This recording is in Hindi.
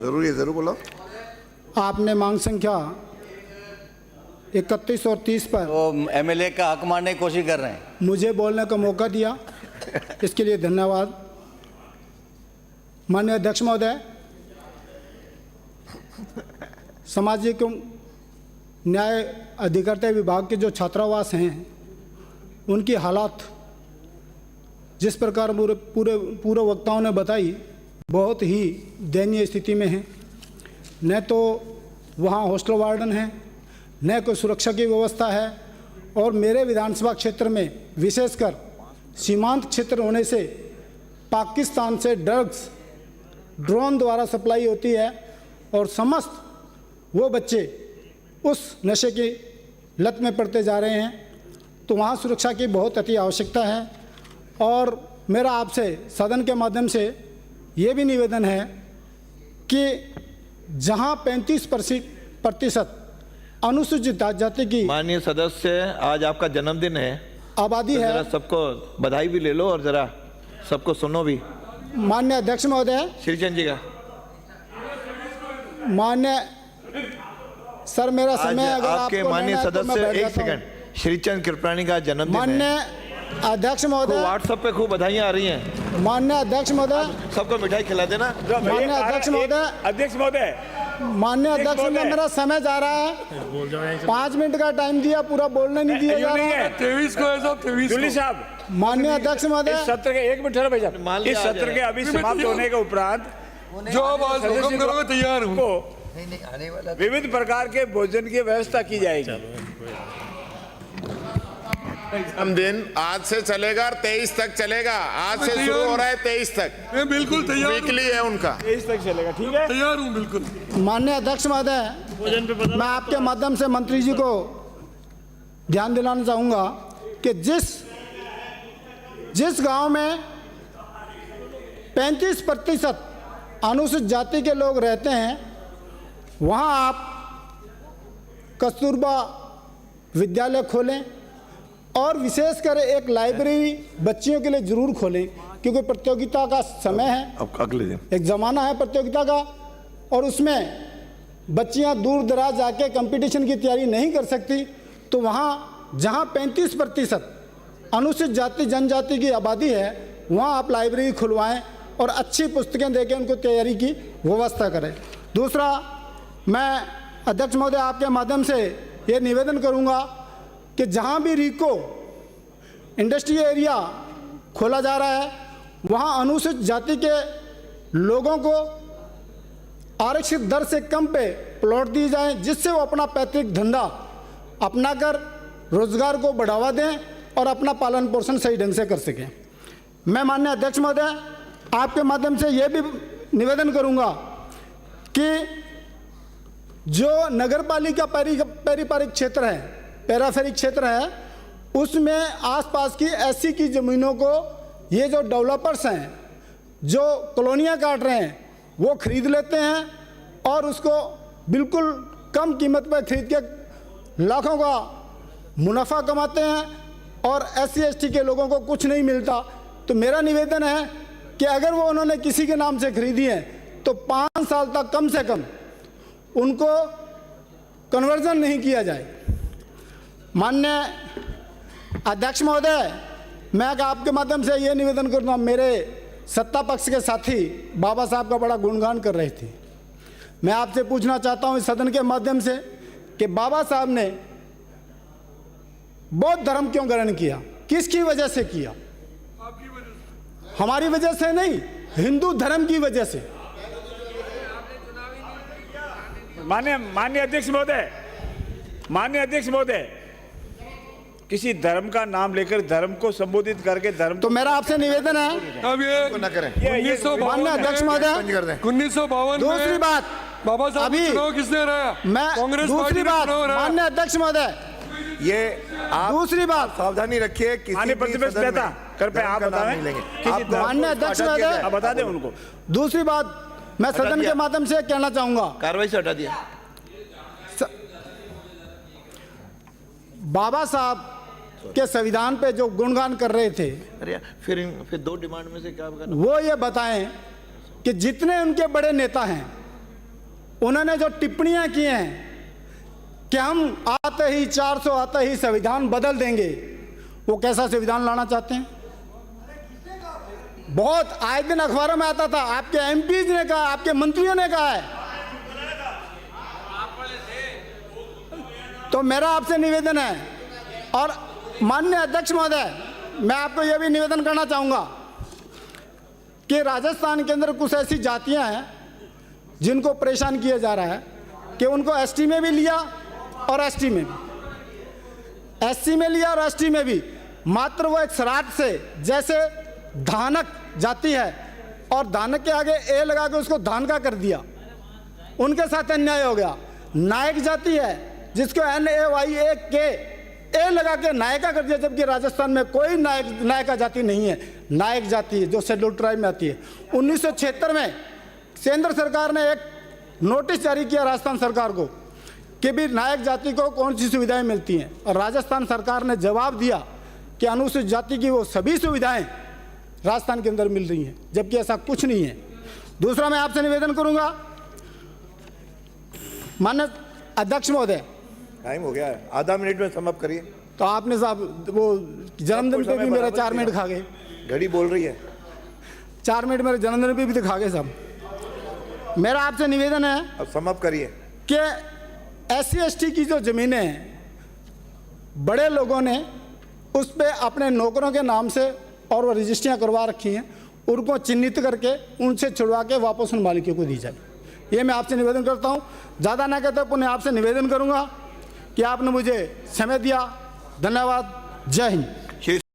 जरूर, ये जरूर बोलो। आपने मांग संख्या 31 और 30 पर तो एमएलए का हक मारने की कोशिश कर रहे हैं। मुझे बोलने का मौका दिया, इसके लिए धन्यवाद। माननीय अध्यक्ष महोदय, सामाजिक न्याय अधिकारिता विभाग के जो छात्रावास हैं उनकी हालात जिस प्रकार पूर्व वक्ताओं ने बताई बहुत ही दयनीय स्थिति में है। न तो वहाँ हॉस्टल वार्डन है, न कोई सुरक्षा की व्यवस्था है, और मेरे विधानसभा क्षेत्र में विशेषकर सीमांत क्षेत्र होने से पाकिस्तान से ड्रग्स ड्रोन द्वारा सप्लाई होती है और समस्त वो बच्चे उस नशे की लत में पड़ते जा रहे हैं। तो वहाँ सुरक्षा की बहुत अति आवश्यकता है। और मेरा आपसे सदन के माध्यम से ये भी निवेदन है कि जहाँ 35% अनुसूचित जाति की माननीय सदस्य, आज आपका जन्मदिन है, आबादी तो है। जरा सबको बधाई भी ले लो और जरा सबको सुनो भी। माननीय अध्यक्ष महोदय, श्रीचंद जी का मान्य सर, मेरा आज समय अगर आपके आपको माननीय लेना है तो मैं सदस्य, बैठ एक जाता हूं। सेकंड, श्रीचंद कृपलानी का जन्मदिन है। माननीय अध्यक्ष महोदय, व्हाट्सएप पे खूब बधाइयां आ रही हैं। माननीय अध्यक्ष महोदय, सबको मिठाई खिला देना। माननीय अध्यक्ष महोदय, अध्यक्ष महोदय, माननीय अध्यक्ष महोदय, मेरा समय जा रहा है। 5 मिनट का टाइम दिया, पूरा बोलने नहीं दिया जा रहा है। 23 को है साहब, 23 साहब। माननीय अध्यक्ष महोदय, इस सत्र के 1 मिनट ठहरो भाई साहब। मान लिया इस आ सत्र जाए। के अभी समाप्त होने के उपरांत जो आप आज हुक्म करोगे तैयार हूँ। को विविध प्रकार के भोजन की व्यवस्था की जाएगी। जन्मदिन आज से चलेगा और 23 तक चलेगा। आज से शुरू हो रहा है 23 तक। मैं बिल्कुल तैयार हूँ, वीकली है उनका। 23 तक चलेगा, ठीक है। तैयार हूँ बिल्कुल। माननीय अध्यक्ष महोदय, मैं आपके माध्यम से मंत्री जी को ध्यान दिलाना चाहूँगा कि जिस गांव में 35% अनुसूचित जाति के लोग रहते हैं, वहाँ आप कस्तूरबा विद्यालय खोलें और विशेषकर एक लाइब्रेरी बच्चियों के लिए ज़रूर खोलें, क्योंकि प्रतियोगिता का समय है। अब अगले दिन एक ज़माना है प्रतियोगिता का, और उसमें बच्चियां दूर दराज जाके कंपटीशन की तैयारी नहीं कर सकती। तो वहाँ जहाँ 35% अनुसूचित जाति जनजाति की आबादी है, वहाँ आप लाइब्रेरी खुलवाएं और अच्छी पुस्तकें देके उनको तैयारी की व्यवस्था करें। दूसरा, मैं अध्यक्ष महोदय आपके माध्यम से ये निवेदन करूँगा कि जहाँ भी रीको इंडस्ट्रियल एरिया खोला जा रहा है, वहाँ अनुसूचित जाति के लोगों को आरक्षित दर से कम पे प्लॉट दिए जाएं, जिससे वो अपना पैतृक धंधा अपनाकर रोजगार को बढ़ावा दें और अपना पालन पोषण सही ढंग से कर सकें। मैं माननीय अध्यक्ष महोदय आपके माध्यम से ये भी निवेदन करूँगा कि जो नगरपालिका पारिपारिक क्षेत्र है, पैराफेरिक क्षेत्र है, उसमें आसपास की ऐसी की ज़मीनों को ये जो डेवलपर्स हैं जो कॉलोनियाँ काट रहे हैं, वो खरीद लेते हैं और उसको बिल्कुल कम कीमत पर खरीद के लाखों का मुनाफा कमाते हैं और SC ST के लोगों को कुछ नहीं मिलता। तो मेरा निवेदन है कि अगर वो उन्होंने किसी के नाम से खरीदी है तो 5 साल तक कम से कम उनको कन्वर्जन नहीं किया जाए। माननीय अध्यक्ष महोदय, मैं आपके माध्यम से ये निवेदन करता हूँ, मेरे सत्ता पक्ष के साथी बाबा साहब का बड़ा गुणगान कर रहे थे। मैं आपसे पूछना चाहता हूँ इस सदन के माध्यम से कि बाबा साहब ने बौद्ध धर्म क्यों ग्रहण किया, किसकी वजह से किया? हमारी वजह से नहीं, हिंदू धर्म की वजह से। माननीय अध्यक्ष महोदय, किसी धर्म का नाम लेकर धर्म को संबोधित करके धर्म तो मेरा आपसे निवेदन है, अब ये न करें। 1952 माननीय अध्यक्ष महोदय, 1952 दूसरी बात, बाबा साहब अभी चुनाव किसने हराया? मैं कांग्रेस दूसरी पार्टी ने बात, चुनाव हराया। माननीय अध्यक्ष महोदय, ये आप दूसरी बात, सावधानी रखिए। किसी माननीय भी प्रतिपक्ष सदन नेता, में कृपया आप धर्म का नाम बताएं। नहीं लेंगे। किसी आप धर्म माननीय अध्यक्ष महोदय, आप बता दें उनको। दूसरी बात मैं सदन के माध्यम से कहना चाहूंगा, कार्रवाई से हटा दिया। बाबा साहब के संविधान पे जो गुणगान कर रहे थे, अरे फिर 2 डिमांड में से क्या करना? वो ये बताएं कि जितने उनके बड़े नेता हैं उन्होंने जो टिप्पणियां की हैं कि हम आते ही 400 आते ही संविधान बदल देंगे, वो कैसा संविधान लाना चाहते हैं? बहुत आए दिन अखबारों में आता था, आपके एमपीज ने कहा, आपके मंत्रियों ने कहा है। तो मेरा आपसे निवेदन है, और माननीय अध्यक्ष महोदय, मैं आपको यह भी निवेदन करना चाहूंगा कि राजस्थान के अंदर कुछ ऐसी जातियां हैं जिनको परेशान किया जा रहा है कि उनको एसटी में भी लिया और एसटी में भी, एससी में लिया और एसटी में भी, मात्र वो एक शरारत से, जैसे धानक जाति है और धानक के आगे ए लगा के उसको धान का कर दिया, उनके साथ अन्याय हो गया। नायक जाति है जिसको NAYK ए लगा के नायका कर दिया, जबकि राजस्थान में कोई नायका जाति नहीं है। नायक जाति जो शेड्यूल ट्राइब में आती है। 1976 में केंद्र सरकार ने एक नोटिस जारी किया राजस्थान सरकार को कि भी नायक जाति को कौन सी सुविधाएं मिलती हैं, और राजस्थान सरकार ने जवाब दिया कि अनुसूचित जाति की वो सभी सुविधाएं राजस्थान के अंदर मिल रही हैं, जबकि ऐसा कुछ नहीं है। दूसरा, मैं आपसे निवेदन करूंगा माननीय अध्यक्ष महोदय, टाइम हो गया है, आधा मिनट में समाप्त करिए। तो आपने साहब वो जन्मदिन पे भी मेरा 4 मिनट खा गए, घड़ी बोल रही है। 4 मिनट मेरे जन्मदिन पे भी तो खा गए साहब। मेरा आपसे निवेदन है अब समाप्त करिए। कि SC/ST की जो ज़मीनें हैं, बड़े लोगों ने उस पर अपने नौकरों के नाम से और वो रजिस्ट्रियाँ करवा रखी हैं, उनको चिन्हित करके उनसे छुड़वा के वापस उन मालिकों को दी जाए। ये मैं आपसे निवेदन करता हूँ। ज़्यादा ना कहते पुनः आपसे निवेदन करूँगा कि आपने मुझे समय दिया। धन्यवाद। जय हिंद।